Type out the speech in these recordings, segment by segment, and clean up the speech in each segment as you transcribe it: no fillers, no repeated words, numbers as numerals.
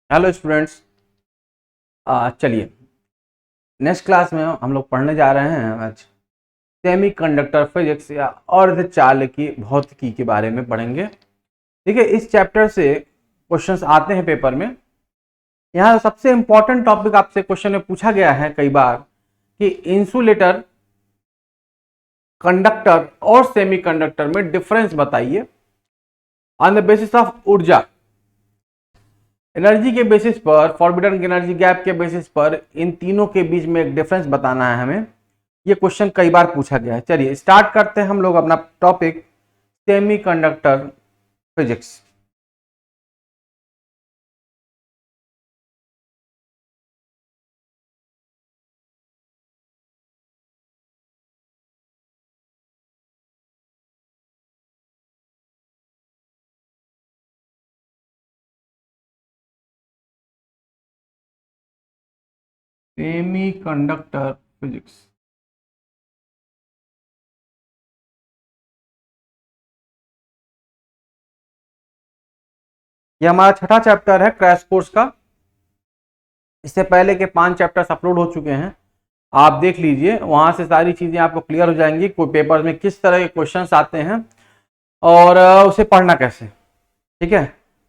Hello students. चलिए next class में हम लोग पढ़ने जा रहे हैं आज सेमी कंडक्टर फिजिक्स या अर्धचालकी भौतिकी के बारे में पढ़ेंगे। ठीक है, इस चैप्टर से क्वेश्चंस आते हैं पेपर में। यहाँ सबसे इंपॉर्टेंट टॉपिक आपसे क्वेश्चन में पूछा गया है कई बार कि इंसुलेटर, कंडक्टर और सेमी कंडक्टर में डिफरेंस बताइए ऑन द बेसिस ऑफ ऊर्जा। एनर्जी के बेसिस पर, फॉरबिडन एनर्जी गैप के बेसिस पर इन तीनों के बीच में एक डिफरेंस बताना है हमें। ये क्वेश्चन कई बार पूछा गया है। चलिए स्टार्ट करते हैं हम लोग अपना topic semi conductor physics. Semi conductor physics ये हमारा छठा चैप्टर है क्रैश कोर्स का। इससे पहले के 5 चैप्टर्स अपलोड हो चुके हैं, आप देख लीजिए, वहां से सारी चीजें आपको क्लियर हो जाएंगी। कोई पेपर में किस तरह के क्वेश्चंस आते हैं और उसे पढ़ना कैसे। ठीक है,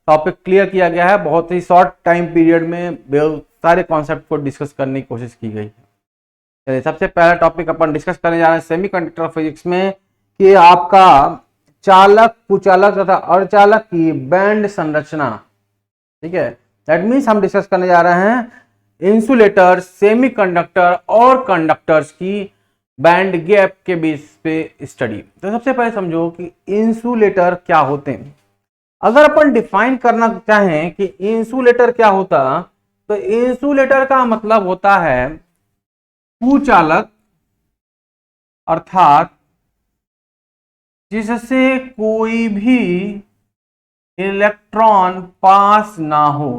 टॉपिक क्लियर किया गया है, बहुत ही शॉर्ट टाइम पीरियड में सारे कॉन्सेप्ट को डिस्कस करने की कोशिश की गई है। चलिए सबसे पहला टॉपिक अपन डिस्कस करने जा रहे हैं सेमीकंडक्टर फिजिक्स में कि आपका चालक, कुचालक तथा अर्धचालक की बैंड संरचना। ठीक है, दैट मीन्स हम डिस्कस करने जा रहे हैं इंसुलेटर, सेमीकंडक्टर और कंडक्टर्स की बैंड गैप के बेस पे स्टडी। तो सबसे पहले समझो कि इंसुलेटर क्या होते हैं। अगर अपन डिफाइन करना चाहें कि इंसुलेटर क्या होता, तो इंसुलेटर का मतलब होता है कुचालक, अर्थात जिससे कोई भी इलेक्ट्रॉन पास ना हो।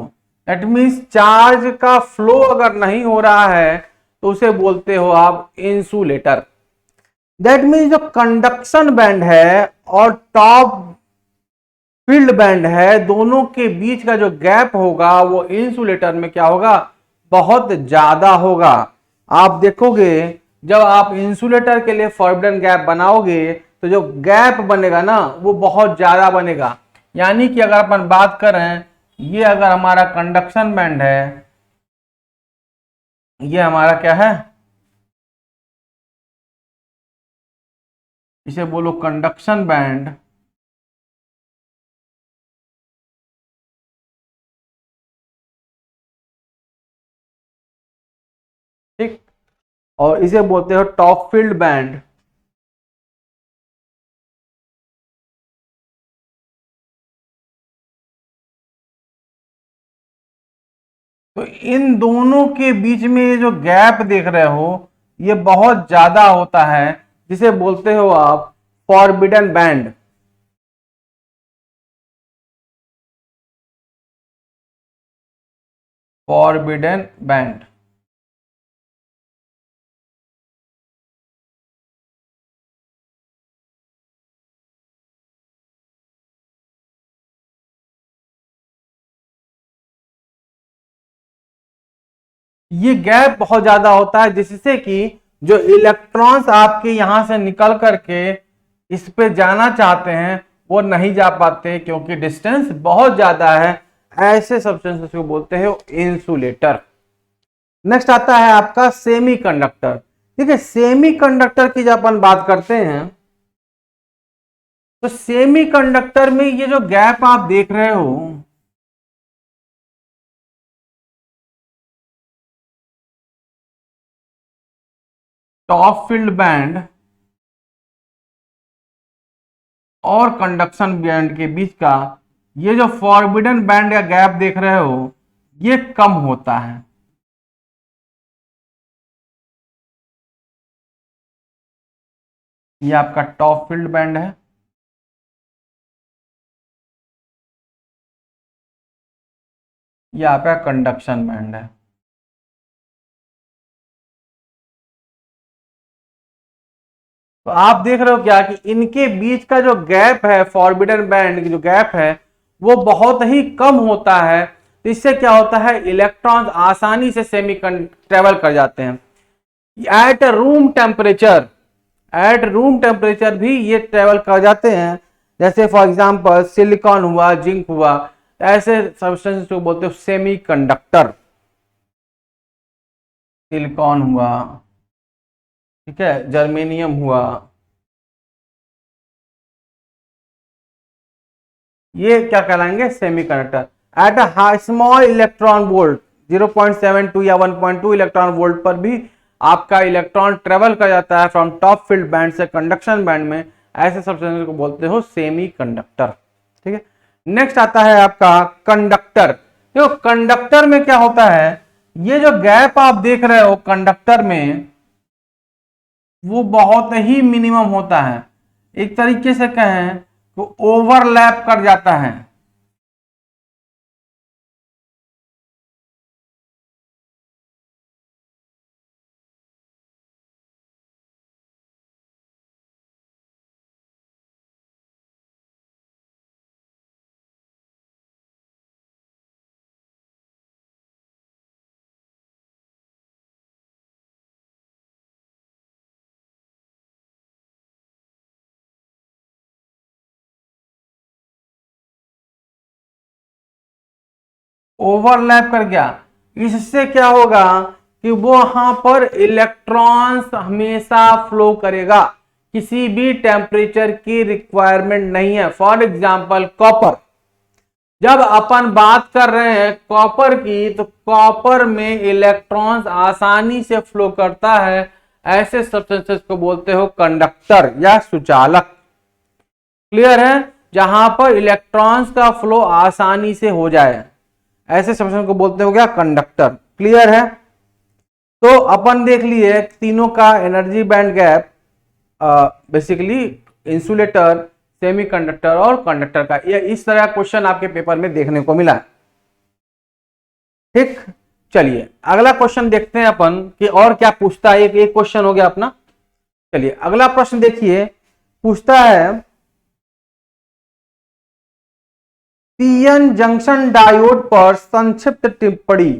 दैट मीन्स चार्ज का फ्लो अगर नहीं हो रहा है तो उसे बोलते हो आप इंसुलेटर। दैट मीन्स जो कंडक्शन बैंड है और टॉप फील्ड बैंड है, दोनों के बीच का जो गैप होगा वो इंसुलेटर में क्या होगा, बहुत ज्यादा होगा। आप देखोगे जब आप इंसुलेटर के लिए फॉरबिडन गैप बनाओगे तो जो गैप बनेगा ना वो बहुत ज्यादा बनेगा। यानी कि अगर अपन बात करें, ये अगर हमारा कंडक्शन बैंड है, ये हमारा क्या है, इसे बोलो कंडक्शन बैंड। ठीक, और इसे बोलते हो टॉप फील्ड बैंड। तो इन दोनों के बीच में ये जो गैप देख रहे हो ये बहुत ज्यादा होता है, जिसे बोलते हो आप फॉरबिडन बैंड। Forbidden band. ये गैप बहुत ज्यादा होता है जिससे कि जो इलेक्ट्रॉन्स आपके यहां से निकल करके इस पे जाना चाहते हैं वो नहीं जा पाते, क्योंकि डिस्टेंस बहुत ज्यादा है। ऐसे सब्सटेंसेस को बोलते हैं इंसुलेटर। नेक्स्ट आता है आपका सेमीकंडक्टर। ठीक है, सेमीकंडक्टर की जब अपन बात करते हैं तो सेमीकंडक्टर में ये जो गैप आप देख रहे हो, टॉप फील्ड बैंड और कंडक्शन बैंड के बीच का ये जो फॉरबिडन बैंड या गैप देख रहे हो ये कम होता है। ये आपका टॉप फील्ड बैंड है, ये आपका कंडक्शन बैंड है। तो आप देख रहे हो क्या कि इनके बीच का जो गैप है, फॉरबिडन बैंड की जो गैप है वो बहुत ही कम होता है, तो इससे क्या होता है, इलेक्ट्रॉन्स आसानी से सेमी ट्रेवल कर जाते हैं। At room temperature, at room temperature भी ये ट्रेवल कर जाते हैं। जैसे फॉर एग्जांपल सिलिकॉन हुआ, जिंक हुआ, ऐसे सब्सटेंस को बोलते हैं सेमी कंडक्टर। सिलिकॉन हुआ, ठीक है, जर्मेनियम हुआ, ये क्या कहलाएंगे, semiconductor. At a small electron volt 0.72 या 1.2 इलेक्ट्रॉन वोल्ट पर भी आपका इलेक्ट्रॉन ट्रेवल कर जाता है फ्रॉम टॉप फील्ड बैंड से कंडक्शन बैंड में। ऐसे सब्सटेंस को बोलते हो सेमीकंडक्टर। ठीक है, नेक्स्ट आता है आपका कंडक्टर। देखो कंडक्टर में क्या होता है, ये जो गैप आप देख रहे हो कंडक्टर में, वो बहुत ही मिनिमम होता है। एक तरीके से कहें तो ओवरलैप कर जाता है। ओवरलैप कर गया, इससे क्या होगा कि वो वहां पर इलेक्ट्रॉन्स हमेशा फ्लो करेगा, किसी भी टेम्परेचर की रिक्वायरमेंट नहीं है। फॉर एग्जांपल कॉपर, जब अपन बात कर रहे हैं कॉपर की, तो कॉपर में इलेक्ट्रॉन्स आसानी से फ्लो करता है। ऐसे सब्सटेंसेस को बोलते हो कंडक्टर या सुचालक। क्लियर है, जहां पर इलेक्ट्रॉन्स का फ्लो आसानी से हो जाए, ऐसे सब्सटेंस को बोलते हो क्या, कंडक्टर। क्लियर है, तो अपन देख लिए तीनों का energy band gap, basically insulator, semiconductor और कंडक्टर का। ये इस तरह क्वेश्चन आपके पेपर में देखने को मिला। ठीक, चलिए अगला क्वेश्चन देखते हैं अपन कि और क्या पूछता है। एक क्वेश्चन हो गया अपना। चलिए अगला प्रश्न देखिए, पूछता है पीएन जंक्शन डायोड पर संक्षिप्त टिप्पणी।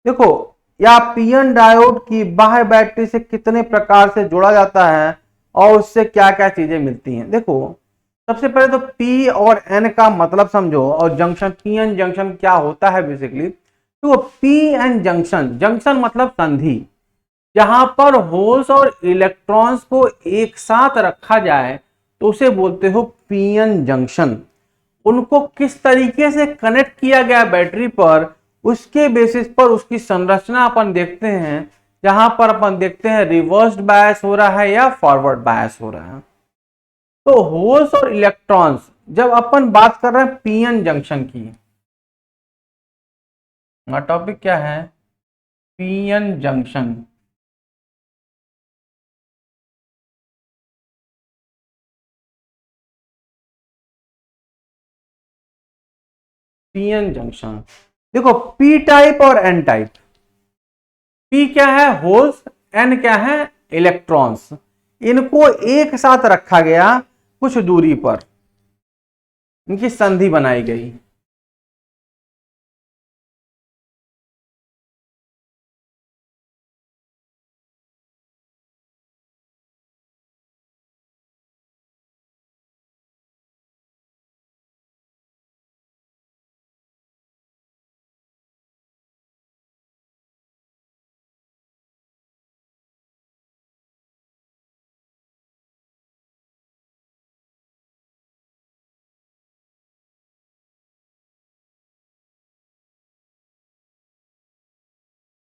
देखो, या पीएन डायोड की बाह्य बैटरी से कितने प्रकार से जोड़ा जाता है और उससे क्या क्या चीजें मिलती हैं। देखो, सबसे पहले तो पी और एन का मतलब समझो, और जंक्शन, पीएन जंक्शन क्या होता है बेसिकली। तो पी एन जंक्शन, जंक्शन मतलब संधि, जहां पर होल्स और इलेक्ट्रॉन्स को एक साथ रखा जाए तो उसे बोलते हो पीएन जंक्शन। उनको किस तरीके से कनेक्ट किया गया बैटरी पर, उसके बेसिस पर उसकी संरचना अपन देखते हैं। जहां पर अपन देखते हैं रिवर्स्ड बायस हो रहा है या फॉरवर्ड बायस हो रहा है। तो होल्स और इलेक्ट्रॉन्स, जब अपन बात कर रहे हैं पीएन जंक्शन की, टॉपिक क्या है, पीएन जंक्शन। पीएन जंक्शन, देखो पी टाइप और एन टाइप। पी क्या है, होल्स, एन क्या है, इलेक्ट्रॉन्स। इनको एक साथ रखा गया कुछ दूरी पर, इनकी संधि बनाई गई।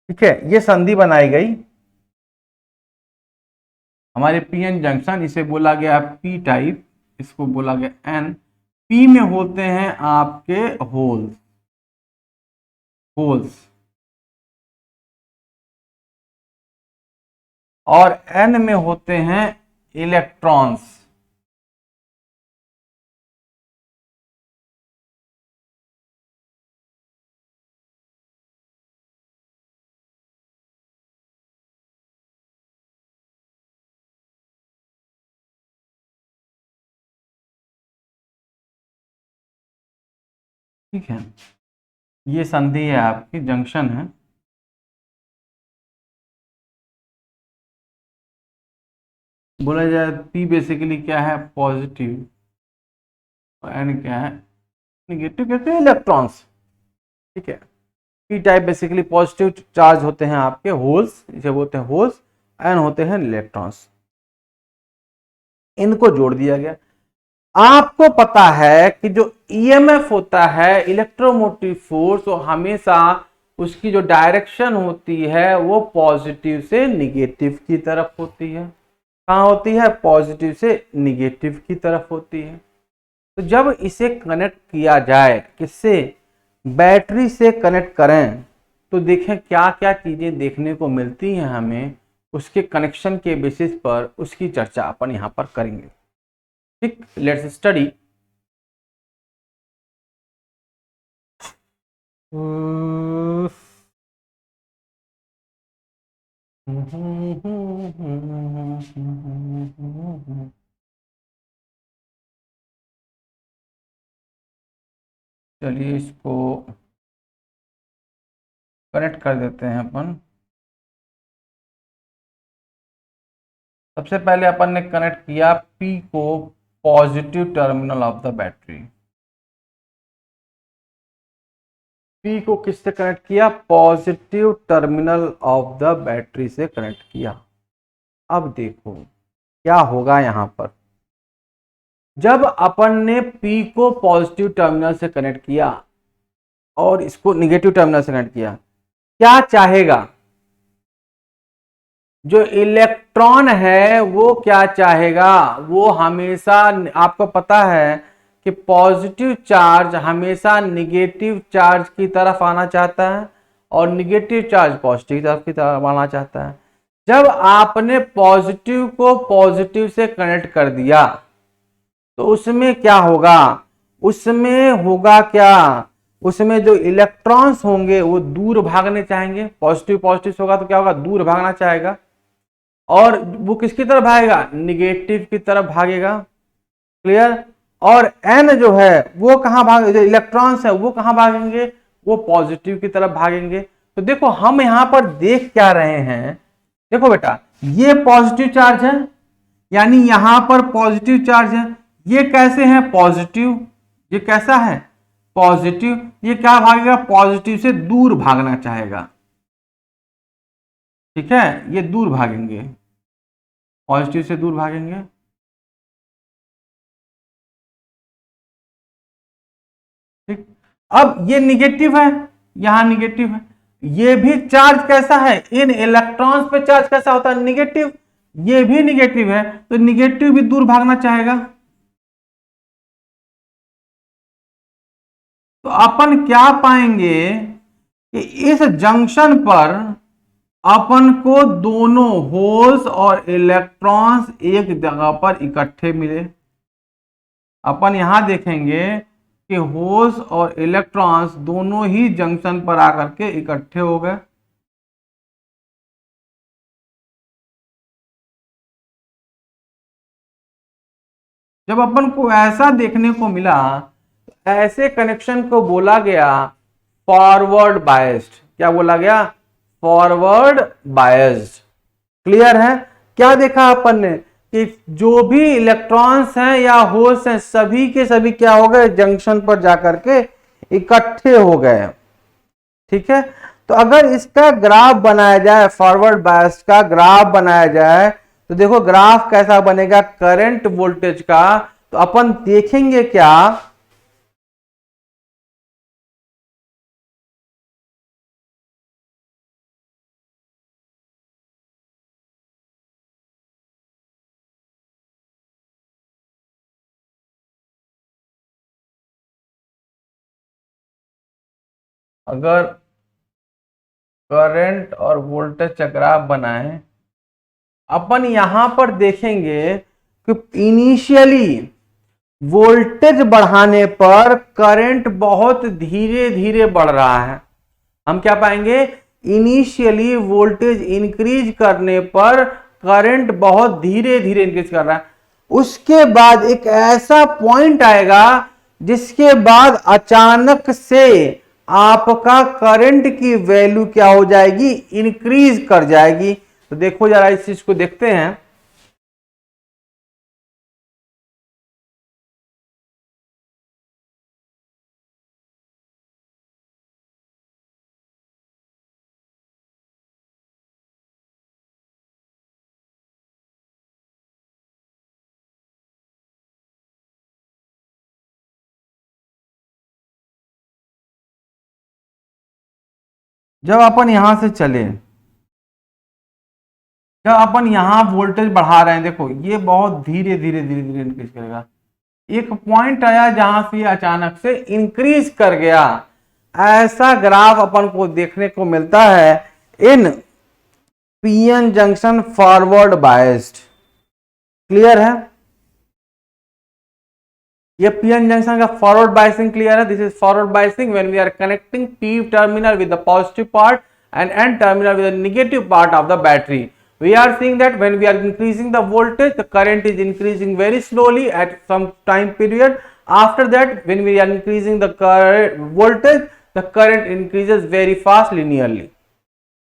ठीक है, ये संधि बनाई गई हमारे पीएन जंक्शन, इसे बोला गया पी टाइप, इसको बोला गया एन। पी में होते हैं आपके होल्स, होल्स, और एन में होते हैं इलेक्ट्रॉन्स। ठीक है, ये संधि है आपकी, जंक्शन है। बोला जाए पी बेसिकली क्या है, पॉजिटिव, और एन क्या है, निगेटिव, कहते हैं इलेक्ट्रॉन्स। ठीक है, P type basically positive charge होते हैं आपके होल्स, जब होते हैं होल्स, एन होते हैं इलेक्ट्रॉन्स। इनको जोड़ दिया गया। आपको पता है कि जो ईएमएफ होता है, इलेक्ट्रोमोटिव फोर्स, वो हमेशा उसकी जो डायरेक्शन होती है वो पॉजिटिव से निगेटिव की तरफ होती है। कहाँ होती है, पॉजिटिव से निगेटिव की तरफ होती है। तो जब इसे कनेक्ट किया जाए, किससे, बैटरी से कनेक्ट करें, तो देखें क्या क्या चीजें देखने को मिलती हैं हमें, उसके कनेक्शन के बेसिस पर उसकी चर्चा अपन यहाँ पर करेंगे। ठीक, लेट्स स्टडी। चलिए इसको कनेक्ट कर देते हैं अपन। सबसे पहले अपन ने कनेक्ट किया P को positive terminal of the battery. P को किससे कनेक्ट किया, positive terminal of the battery से कनेक्ट किया। अब देखो क्या होगा यहां पर, जब अपन ने P को पॉजिटिव टर्मिनल से कनेक्ट किया और इसको निगेटिव टर्मिनल से कनेक्ट किया, क्या चाहेगा, जो इलेक्ट्रॉन है वो क्या चाहेगा, वो हमेशा, आपको पता है कि पॉजिटिव चार्ज हमेशा निगेटिव चार्ज की तरफ आना चाहता है और निगेटिव चार्ज पॉजिटिव चार्ज की तरफ आना चाहता है। जब आपने पॉजिटिव को पॉजिटिव से कनेक्ट कर दिया तो उसमें क्या होगा, उसमें होगा क्या, उसमें जो इलेक्ट्रॉन्स होंगे वो दूर भागने चाहेंगे। पॉजिटिव पॉजिटिव होगा तो क्या होगा, दूर भागना चाहेगा, और वो किसकी तरफ भागेगा, निगेटिव की तरफ भागेगा। क्लियर। और एन जो है वो कहां भागे, जो इलेक्ट्रॉन्स है वो कहां भागेंगे, वो पॉजिटिव की तरफ भागेंगे। तो देखो हम यहां पर देख क्या रहे हैं, देखो बेटा ये पॉजिटिव चार्ज है, यानी यहां पर पॉजिटिव चार्ज है, ये कैसे है, पॉजिटिव, ये कैसा है, पॉजिटिव, ये क्या भागेगा, पॉजिटिव से दूर भागना चाहेगा। ठीक है, ये दूर भागेंगे, पॉजिटिव से दूर भागेंगे। ठीक, अब ये निगेटिव है, यहां निगेटिव है, ये भी चार्ज कैसा है, इन इलेक्ट्रॉन्स पे चार्ज कैसा होता है, निगेटिव, ये भी निगेटिव है, तो निगेटिव भी दूर भागना चाहेगा। तो अपन क्या पाएंगे कि इस जंक्शन पर अपन को दोनों होल्स और इलेक्ट्रॉन्स एक जगह पर इकट्ठे मिले। अपन यहां देखेंगे कि होल्स और इलेक्ट्रॉन्स दोनों ही जंक्शन पर आकर के इकट्ठे हो गए। जब अपन को ऐसा देखने को मिला, ऐसे कनेक्शन को बोला गया फॉरवर्ड बायस्ड। क्या बोला गया, फॉरवर्ड बायस्ड। क्लियर है। क्या देखा अपन ने कि जो भी इलेक्ट्रॉन्स हैं या होल्स हैं, सभी के सभी क्या हो गए, जंक्शन पर जाकर के इकट्ठे हो गए। ठीक है, तो अगर इसका ग्राफ बनाया जाए, फॉरवर्ड बायस का ग्राफ बनाया जाए, तो देखो ग्राफ कैसा बनेगा, करंट वोल्टेज का। तो अपन देखेंगे क्या, अगर करंट और वोल्टेज का ग्राफ बनाए, अपन यहां पर देखेंगे कि इनिशियली वोल्टेज बढ़ाने पर करंट बहुत धीरे धीरे बढ़ रहा है। हम क्या पाएंगे, इनिशियली वोल्टेज इंक्रीज करने पर करंट बहुत धीरे धीरे इंक्रीज कर रहा है। उसके बाद एक ऐसा पॉइंट आएगा जिसके बाद अचानक से आपका करंट की वैल्यू क्या हो जाएगी, इंक्रीज कर जाएगी। तो देखो जरा इस चीज को देखते हैं। जब अपन यहां से चले, जब अपन यहां वोल्टेज बढ़ा रहे हैं, देखो ये बहुत धीरे धीरे धीरे धीरे इंक्रीज करेगा। एक पॉइंट आया जहां से अचानक से इंक्रीज कर गया। ऐसा ग्राफ अपन को देखने को मिलता है in PN junction forward biased. Clear है? ये पीएन जंक्शन का फॉरवर्ड बायसिंग क्लियर है? This is forward biasing when we are connecting P terminal with the positive part and n terminal with the negative part of the battery. We are seeing that when we are increasing the voltage, the current is increasing very slowly at some time period. After that, when we are increasing the voltage, the current increases very fast linearly.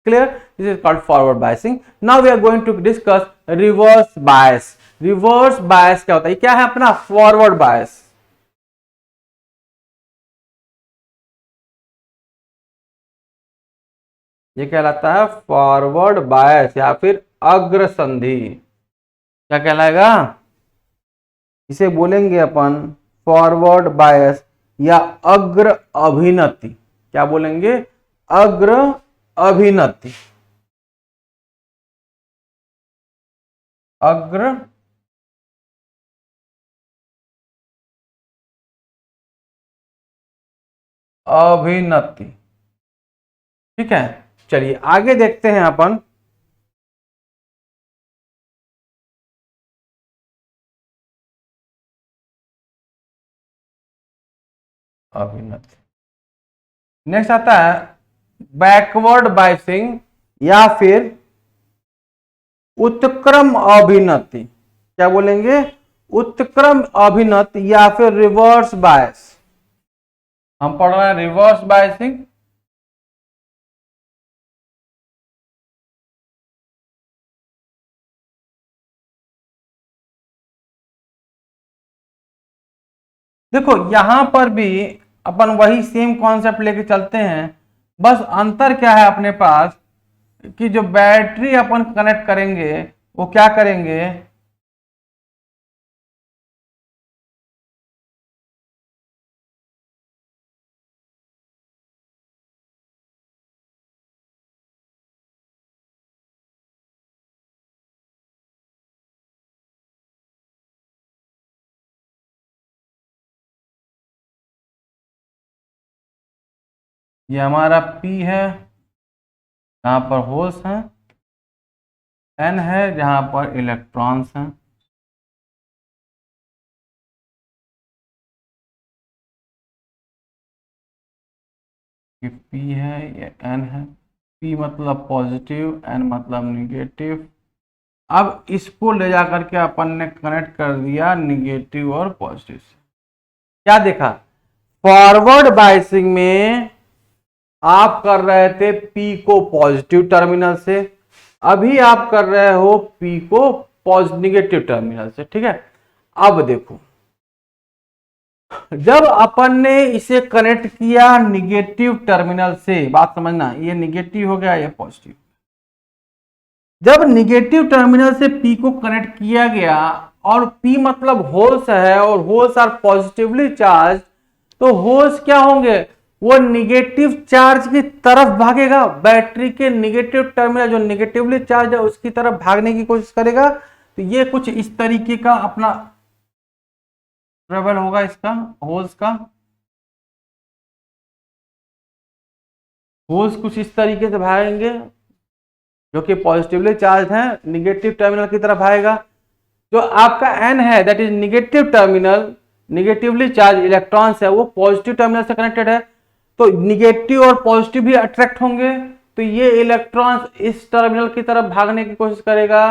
Clear? This is called forward biasing. Now we are going to discuss reverse bias. Reverse bias क्या होता है? क्या है अपना forward bias? ये कहलाता है forward bias या फिर अग्रसंधि। क्या कहलाएगा? इसे बोलेंगे अपन फॉरवर्ड बायस या अग्र अभिनति। क्या बोलेंगे? अग्र अभिनति। अग्र अभिनति। ठीक है, चलिए आगे देखते हैं अपन। अभिनति। नेक्स्ट आता है बैकवर्ड बायसिंग या फिर उत्क्रम अभिनति। क्या बोलेंगे? उत्क्रम अभिनति या फिर रिवर्स बायस। हम पढ़ रहे हैं रिवर्स बायसिंग। देखो यहां पर भी अपन वही सेम कॉन्सेप्ट लेके चलते हैं, बस अंतर क्या है अपने पास कि जो बैटरी अपन कनेक्ट करेंगे वो क्या करेंगे, ये हमारा P है जहां पर होल्स हैं, N है जहां पर इलेक्ट्रॉन्स हैं। ये P है, ये N है। P मतलब पॉजिटिव, N मतलब निगेटिव। अब इसको ले जाकर के अपन ने कनेक्ट कर दिया निगेटिव और पॉजिटिव से। क्या देखा? फॉरवर्ड बायसिंग में आप कर रहे थे P को पॉजिटिव टर्मिनल से, अभी आप कर रहे हो P को निगेटिव टर्मिनल से। ठीक है, अब देखो जब अपन ने इसे कनेक्ट किया निगेटिव टर्मिनल से, बात समझना, ये निगेटिव हो गया, ये पॉजिटिव। जब निगेटिव टर्मिनल से P को कनेक्ट किया गया और P मतलब होल्स है और होल्स आर पॉजिटिवली चार्ज, तो होल्स क्या होंगे? वो निगेटिव चार्ज की तरफ भागेगा। बैटरी के निगेटिव टर्मिनल जो निगेटिवली चार्ज है उसकी तरफ भागने की कोशिश करेगा। तो ये कुछ इस तरीके का अपना ट्रेवल होगा इसका, होल्स का। होल्स कुछ इस तरीके से भागेंगे जो कि पॉजिटिवली चार्ज है, निगेटिव टर्मिनल की तरफ भागेगा। जो आपका N है that is negative terminal, negatively charge electrons है, वो पॉजिटिव टर्मिनल से कनेक्टेड है, तो निगेटिव और पॉजिटिव भी अट्रैक्ट होंगे। तो ये इलेक्ट्रॉन्स इस टर्मिनल की तरफ भागने की कोशिश करेगा।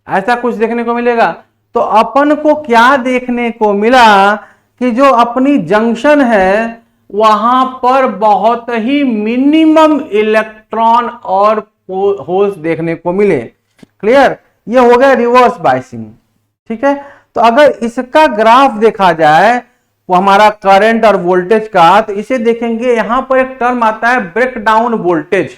ऐसा कुछ देखने को मिलेगा। तो अपन को क्या देखने को मिला कि जो अपनी जंक्शन है वहां पर बहुत ही मिनिमम इलेक्ट्रॉन और होल्स देखने को मिले। क्लियर, ये हो गया रिवर्स बायसिंग। ठीक है, तो अगर इसका ग्राफ देखा जाए वो हमारा करंट और वोल्टेज का, तो इसे देखेंगे यहां पर एक टर्म आता है ब्रेक डाउन वोल्टेज।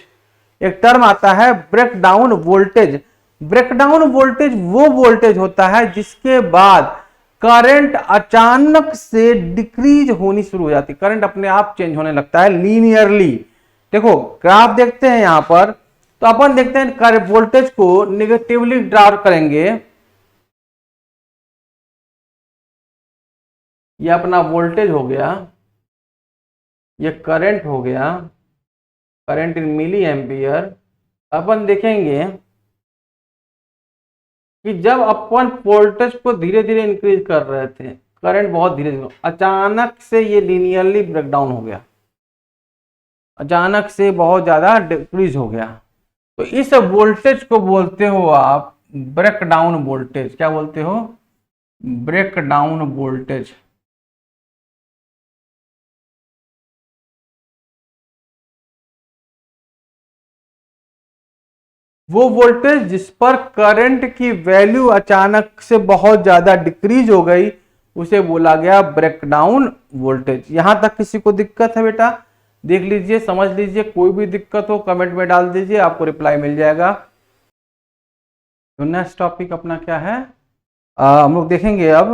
एक टर्म आता है break down voltage. Break down voltage वो वोल्टेज होता है जिसके बाद करंट अचानक से डिक्रीज होनी शुरू हो जाती है, करंट अपने आप चेंज होने लगता है लीनियरली। देखो ग्राफ देखते हैं यहां पर, तो अपन देखते हैं वोल्टेज को निगेटिवली ड्रा करेंगे। ये अपना वोल्टेज हो गया, ये करंट हो गया, करंट इन मिली एम्पियर। अपन देखेंगे कि जब अपन वोल्टेज को धीरे धीरे इंक्रीज कर रहे थे, करंट बहुत धीरे धीरे, अचानक से ये लीनियरली ब्रेकडाउन हो गया, अचानक से बहुत ज्यादा डिक्रीज हो गया। तो इस वोल्टेज को बोलते हो आप ब्रेक डाउन वोल्टेज। क्या बोलते हो? Break down voltage. वो वोल्टेज जिस पर करंट की वैल्यू अचानक से बहुत ज्यादा डिक्रीज हो गई उसे बोला गया ब्रेकडाउन वोल्टेज। यहां तक किसी को दिक्कत है बेटा? देख लीजिए, समझ लीजिए, कोई भी दिक्कत हो कमेंट में डाल दीजिए, आपको रिप्लाई मिल जाएगा। तो नेक्स्ट टॉपिक अपना क्या है, हम लोग देखेंगे अब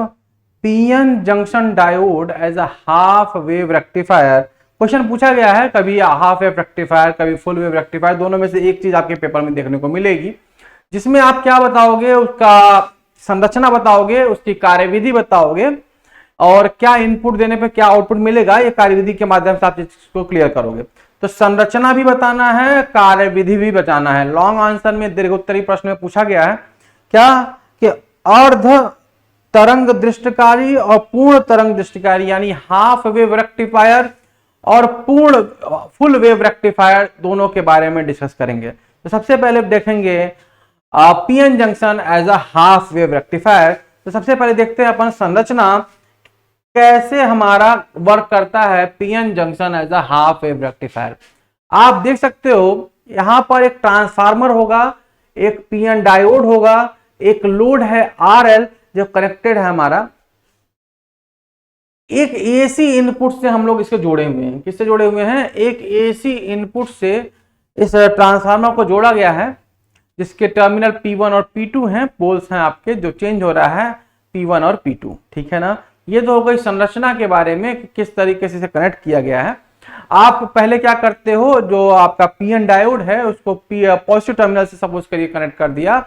PN junction diode as a half wave rectifier. Question पूछा गया है, कभी हाफ वेव रेक्टिफायर, कभी फुल वेव रेक्टिफायर, दोनों में से एक चीज आपके पेपर में देखने को मिलेगी, जिसमें आप क्या बताओगे, उसका संरचना बताओगे, उसकी कार्यविधि बताओगे, और क्या इनपुट देने पे क्या आउटपुट मिलेगा, ये कार्यविधि के माध्यम से आप इसको क्लियर करोगे। तो संरचना भी बताना है, कार्यविधि भी बताना है। लॉन्ग आंसर में दीर्घोत्तरी प्रश्न में पूछा गया है क्या कि अर्ध तरंग दृष्टिकारी और पूर्ण तरंग दृष्टिकारी यानी हाफ वेव रेक्टिफायर और पूर्ण फुल वेव रेक्टिफायर दोनों के बारे में डिस्कस करेंगे। तो सबसे पहले देखेंगे PN junction as a half wave rectifier. तो सबसे पहले देखते हैं अपन संरचना कैसे हमारा वर्क करता है PN junction as a half wave rectifier. आप देख सकते हो यहां पर एक ट्रांसफार्मर होगा, एक पीएन डायोड होगा, एक लोड है आरएल जो कनेक्टेड है हमारा, एक एसी इनपुट से हम लोग इसके जोड़े हुए हैं। किससे जोड़े हुए हैं? एक एसी इनपुट से इस ट्रांसफार्मर को जोड़ा गया है, जिसके टर्मिनल P1 और P2 हैं, पोल्स हैं आपके, जो चेंज हो रहा है P1 और P2। ठीक है ना? ये तो हो गई संरचना के बारे में कि किस तरीके से इसे कनेक्ट किया गया है। आप पहले क्या करते हो, जो आपका पीएन डायोड है उसको पॉजिटिव टर्मिनल से सपोज करिए कनेक्ट कर दिया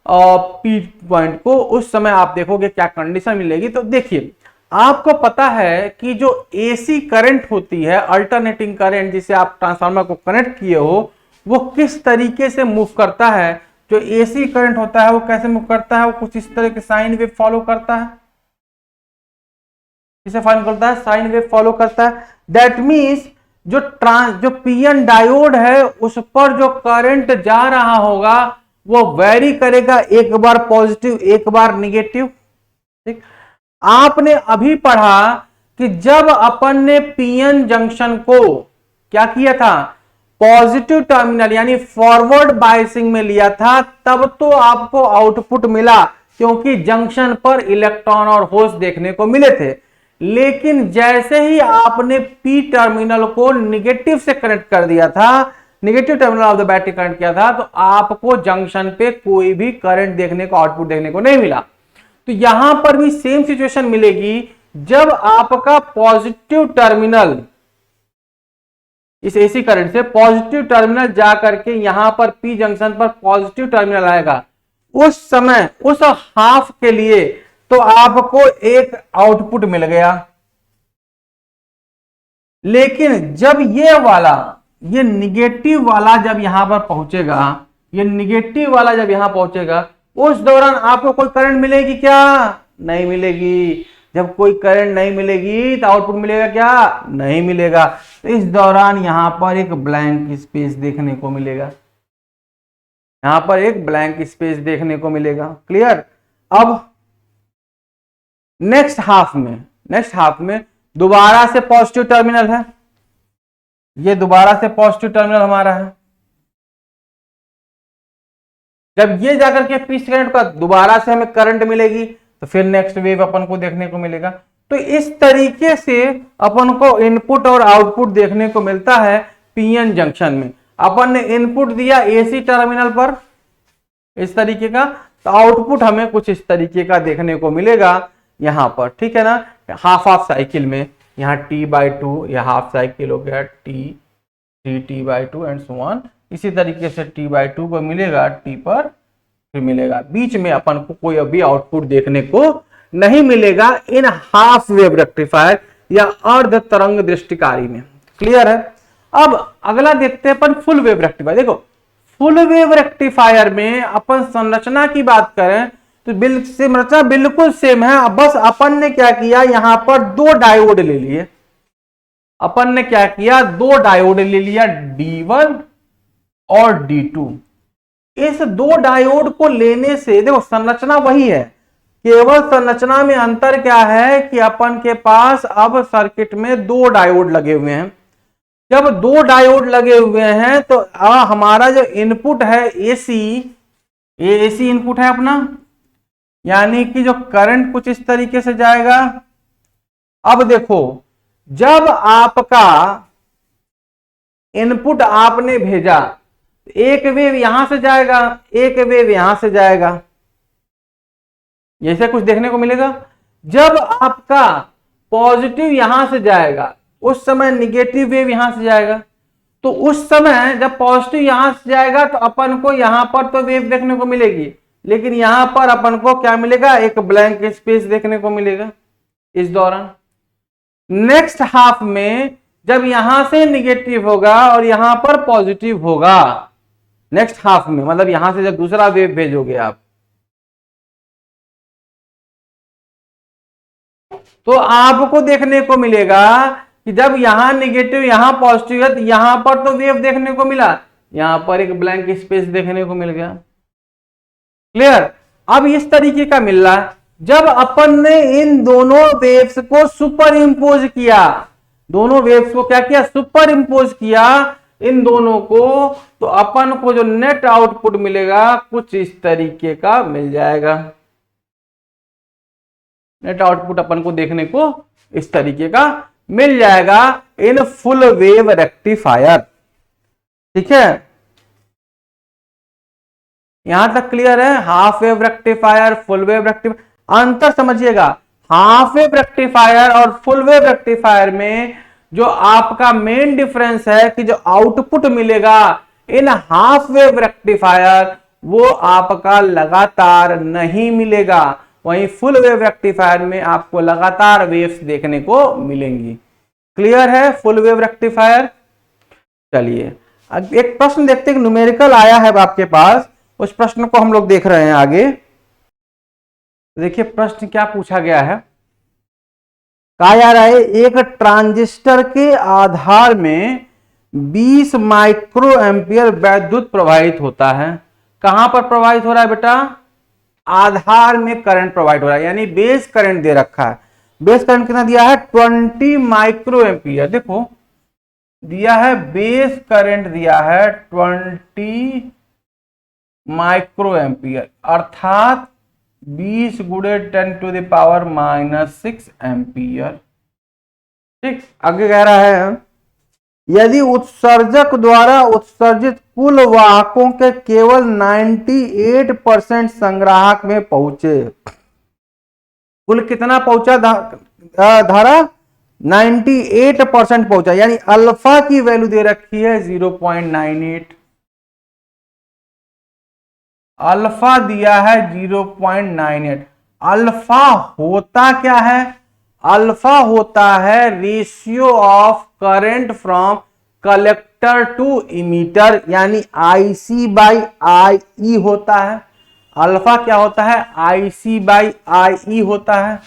और पी पॉइंट को, उस समय आप देखोगे क्या कंडीशन मिलेगी। तो देखिए, आपको पता है कि जो एसी करंट होती है, अल्टरनेटिंग करंट, जिसे आप ट्रांसफार्मर को कनेक्ट किए हो, वो किस तरीके से मूव करता है। जो एसी करंट होता है वो कैसे मूव करता है, वो कुछ इस तरह के साइन वेव फॉलो करता है। किसे फॉलो करता है? साइन वेव फॉलो करता है। दैट मीन्स जो पीएन डायोड है उस पर जो करंट जा रहा होगा वो वेरी करेगा, एक बार पॉजिटिव एक बार निगेटिव। ठीक, आपने अभी पढ़ा कि जब अपन ने पीएन जंक्शन को क्या किया था, पॉजिटिव टर्मिनल यानी फॉरवर्ड बायसिंग में लिया था, तब तो आपको आउटपुट मिला क्योंकि जंक्शन पर इलेक्ट्रॉन और होल्स देखने को मिले थे। लेकिन जैसे ही आपने पी टर्मिनल को निगेटिव से कनेक्ट कर दिया था, negative terminal of the battery connect किया था, तो आपको जंक्शन पे कोई भी करंट देखने को, आउटपुट देखने को नहीं मिला। तो यहां पर भी सेम सिचुएशन मिलेगी। जब आपका पॉजिटिव टर्मिनल इस एसी करंट से पॉजिटिव टर्मिनल जा करके यहां पर पी जंक्शन पर पॉजिटिव टर्मिनल आएगा, उस समय उस हाफ के लिए तो आपको एक आउटपुट मिल गया। लेकिन जब ये निगेटिव वाला जब यहां पर पहुंचेगा, ये निगेटिव वाला जब यहां पहुंचेगा, उस दौरान आपको कोई करंट मिलेगी क्या? नहीं मिलेगी। जब कोई करंट नहीं मिलेगी तो आउटपुट मिलेगा क्या? नहीं मिलेगा। तो इस दौरान यहां पर एक ब्लैंक स्पेस देखने को मिलेगा, यहां पर एक ब्लैंक स्पेस देखने को मिलेगा। क्लियर? अब नेक्स्ट हाफ में दोबारा से पॉजिटिव टर्मिनल है, ये दोबारा से पॉजिटिव टर्मिनल हमारा है। जब ये जाकर के पीस करंट का दोबारा से हमें करंट मिलेगी तो फिर नेक्स्ट वेव अपन को देखने को मिलेगा। तो इस तरीके से अपन को इनपुट और आउटपुट देखने को मिलता है पीएन जंक्शन में। अपन ने इनपुट दिया एसी टर्मिनल पर इस तरीके का, तो आउटपुट हमें कुछ इस तरीके का देखने को मिलेगा यहां पर, ठीक है ना। हाफ साइकिल में यहाँ T/2, यह हाफ साइकिल हो गया T/2 एंड सो ऑन। इसी तरीके से T/2 को मिलेगा, T पर फिर मिलेगा। बीच में अपन को कोई अभी आउटपुट देखने को नहीं मिलेगा इन हाफ वेव रेक्टिफायर या अर्ध तरंग दृष्टिकारी में। क्लियर है। अब अगला देखते हैं अपन फुल वेव रेक्टिफायर। देखो फुल वेव रेक्टिफायर में अपन संरचना की बात करें तो संरचना बिल्कुल सेम है, बस अपन ने क्या किया, यहां पर दो डायोड ले लिए। अपन ने क्या किया, दो डायोड ले लिया, D1 और D2। इस दो डायोड को लेने से देखो संरचना वही है, केवल संरचना में अंतर क्या है कि अपन के पास अब सर्किट में दो डायोड लगे हुए हैं। जब दो डायोड लगे हुए हैं तो हमारा जो इनपुट है एसी, ये एसी इनपुट है अपना, यानी कि जो करंट कुछ इस तरीके से जाएगा। अब देखो जब आपका इनपुट आपने भेजा, एक वेव यहां से जाएगा, एक वेव यहां से जाएगा, जैसे कुछ देखने को मिलेगा। जब आपका पॉजिटिव यहां से जाएगा उस समय निगेटिव वेव यहां से जाएगा। तो उस समय जब पॉजिटिव यहां से जाएगा तो अपन को यहां पर तो वेव देखने को मिलेगी, लेकिन यहां पर अपन को क्या मिलेगा, एक ब्लैंक स्पेस देखने को मिलेगा इस दौरान। नेक्स्ट हाफ में जब यहां से निगेटिव होगा और यहां पर पॉजिटिव होगा, नेक्स्ट हाफ में मतलब यहां से जब दूसरा वेव भेजोगे आप, तो आपको देखने को मिलेगा कि जब यहां निगेटिव यहां पॉजिटिव है तो यहां पर तो वेव देखने को मिला, यहां पर एक ब्लैंक स्पेस देखने को मिल गया। क्लियर। अब इस तरीके का मिल रहा है। जब अपन ने इन दोनों वेव्स को सुपर इंपोज किया, दोनों वेव्स को क्या किया, सुपर इंपोज किया इन दोनों को, तो अपन को जो नेट आउटपुट मिलेगा कुछ इस तरीके का मिल जाएगा। नेट आउटपुट अपन को देखने को इस तरीके का मिल जाएगा इन फुल वेव रेक्टिफायर। ठीक है, यहां तक क्लियर है। Half wave rectifier, full wave rectifier, अंतर समझिएगा। हाफ वेव रेक्टिफायर और फुल वेव रेक्टिफायर में जो आपका मेन डिफरेंस है कि जो आउटपुट मिलेगा इन हाफ वेव रेक्टिफायर वो आपका लगातार नहीं मिलेगा, वहीं फुल वेव रेक्टिफायर में आपको लगातार वेव्स देखने को मिलेंगी। क्लियर है फुल वेव रेक्टिफायर। चलिए अब एक प्रश्न देखते हैं, न्यूमेरिकल आया है आपके पास, उस प्रश्न को हम लोग देख रहे हैं आगे। देखिए प्रश्न क्या पूछा गया है। कहा जा रहा है एक ट्रांजिस्टर के आधार में 20 माइक्रो एम्पियर विद्युत प्रवाहित होता है। कहां पर प्रवाहित हो रहा है बेटा, आधार में करंट प्रवाहित हो रहा है, यानी बेस करंट दे रखा है। बेस करंट कितना दिया है, 20 माइक्रो एम्पियर। देखो दिया है बेस करंट दिया है 20 माइक्रो एम्पियर, अर्थात 20 गुणे 10⁻⁻6 एम्पियर। ठीक, आगे कह रहा है यदि उत्सर्जक द्वारा उत्सर्जित कुल वाहकों के केवल 98% संग्राहक में पहुंचे, कुल कितना पहुंचा धारा, 98% पहुंचा, यानी अल्फा की वैल्यू दे रखी है 0.98, अल्फा दिया है 0.98। अल्फा होता क्या है, अल्फा होता है ratio of current from collector to emitter, यानी IC/IE होता है। अल्फा क्या होता है, IC/IE होता है।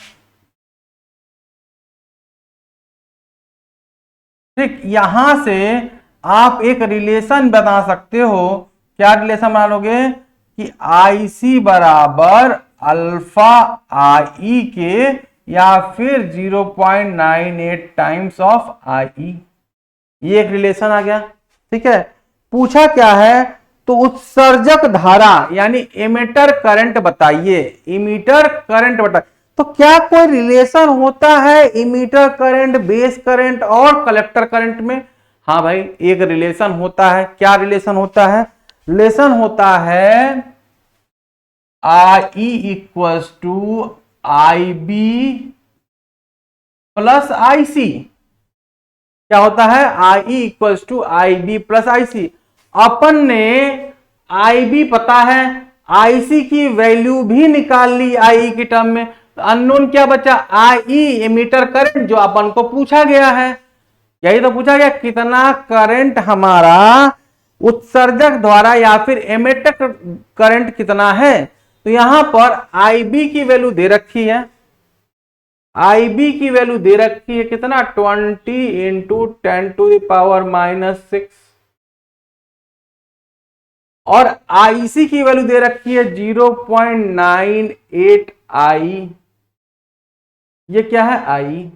ठीक, यहां से आप एक रिलेशन बना सकते हो। क्या रिलेशन बना लोगे कि IC बराबर अल्फा IE के, या फिर 0.98 टाइम्स ऑफ आई। ये एक रिलेशन आ गया। ठीक है, पूछा क्या है, तो उत्सर्जक धारा यानी एमिटर करंट बताइए, इमीटर करंट बताइए। तो क्या कोई रिलेशन होता है इमीटर करंट, बेस करंट और कलेक्टर करंट में? हाँ भाई, एक रिलेशन होता है। क्या रिलेशन होता है? रिलेशन होता है I equals to I B plus I C. क्या होता है? I equals to I B plus I C. अपन ने आई बी पता है, आई सी की वैल्यू भी निकाल ली आई की टर्म में, तो अननोन क्या बचा? आई एमीटर करंट, जो अपन को पूछा गया है। यही तो पूछा गया, कितना करंट हमारा उत्सर्जक द्वारा या फिर एमिटर करंट कितना है। तो यहां पर आई बी की वैल्यू दे रखी है, आई बी की वैल्यू दे रखी है कितना? 20 इंटू 10⁻⁻⁶। और आईसी की वैल्यू दे रखी है 0.98 आई। ये क्या है? आई।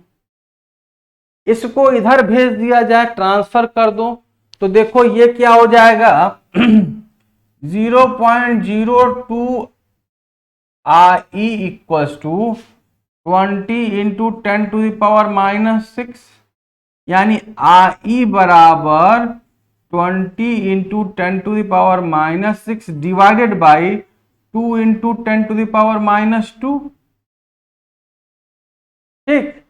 इसको इधर भेज दिया जाए, ट्रांसफर कर दो, तो देखो ये क्या हो जाएगा 0.02 आई इक्वल्स टू 20 इंटू 10⁻⁻⁶, यानी आई बराबर 20 इंटू 10⁻⁻⁶ डिवाइडेड बाई 2 इंटू 10⁻⁻²। ठीक,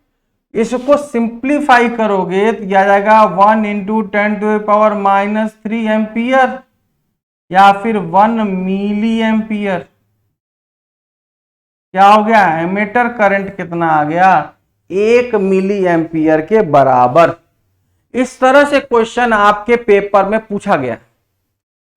इसको सिंप्लीफाई करोगे तो क्या जाएगा 1 इंटू 10⁻³ एम्पियर या फिर 1 मिली एम्पियर। क्या हो गया? एमीटर करंट कितना आ गया? 1 मिली एम्पियर के बराबर। इस तरह से क्वेश्चन आपके पेपर में पूछा गया।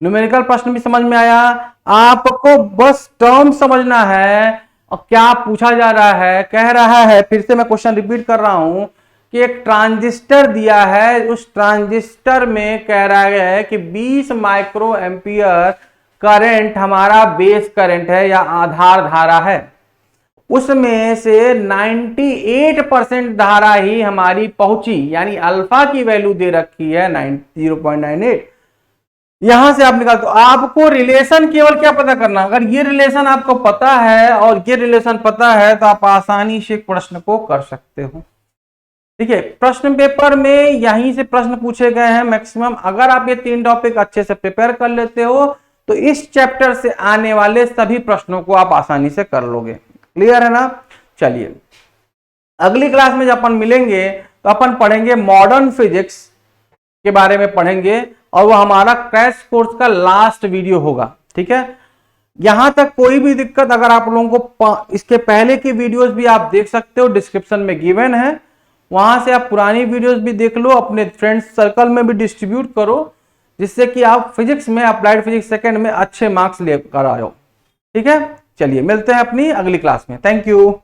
न्यूमेरिकल प्रश्न भी समझ में आया, आपको बस टर्म समझना है और क्या पूछा जा रहा है। कह रहा है, फिर से मैं क्वेश्चन रिपीट कर रहा हूं कि एक ट्रांजिस्टर दिया है, उस ट्रांजिस्टर में कह रहा है कि 20 माइक्रो एम्पियर करंट हमारा बेस करंट है या आधार धारा है, उसमें से 98% धारा ही हमारी पहुंची, यानी अल्फा की वैल्यू दे रखी है 0.98। यहां से आप निकाल, तो आपको रिलेशन केवल क्या पता करना, अगर ये रिलेशन आपको पता है और ये रिलेशन पता है तो आप आसानी से प्रश्न को कर सकते हो। ठीक है, प्रश्न पेपर में यहीं से प्रश्न पूछे गए हैं मैक्सिमम। अगर आप ये 3 टॉपिक अच्छे से प्रिपेयर कर लेते हो तो इस चैप्टर से आने वाले सभी प्रश्नों को आप आसानी से कर लोगे। क्लियर है ना? चलिए, अगली क्लास में जब अपन मिलेंगे तो अपन पढ़ेंगे मॉडर्न फिजिक्स के बारे में पढ़ेंगे, और वो हमारा क्रैश कोर्स का लास्ट वीडियो होगा। ठीक है, यहां तक कोई भी दिक्कत, अगर आप लोगों को इसके पहले की वीडियोस भी आप देख सकते हो, डिस्क्रिप्शन में गिवन है, वहां से आप पुरानी वीडियोस भी देख लो, अपने फ्रेंड्स सर्कल में भी डिस्ट्रीब्यूट करो, जिससे कि आप फिजिक्स में, अप्लाइड फिजिक्स सेकंड में अच्छे मार्क्स लेकर आओ। ठीक है, चलिए मिलते हैं अपनी अगली क्लास में। Thank you.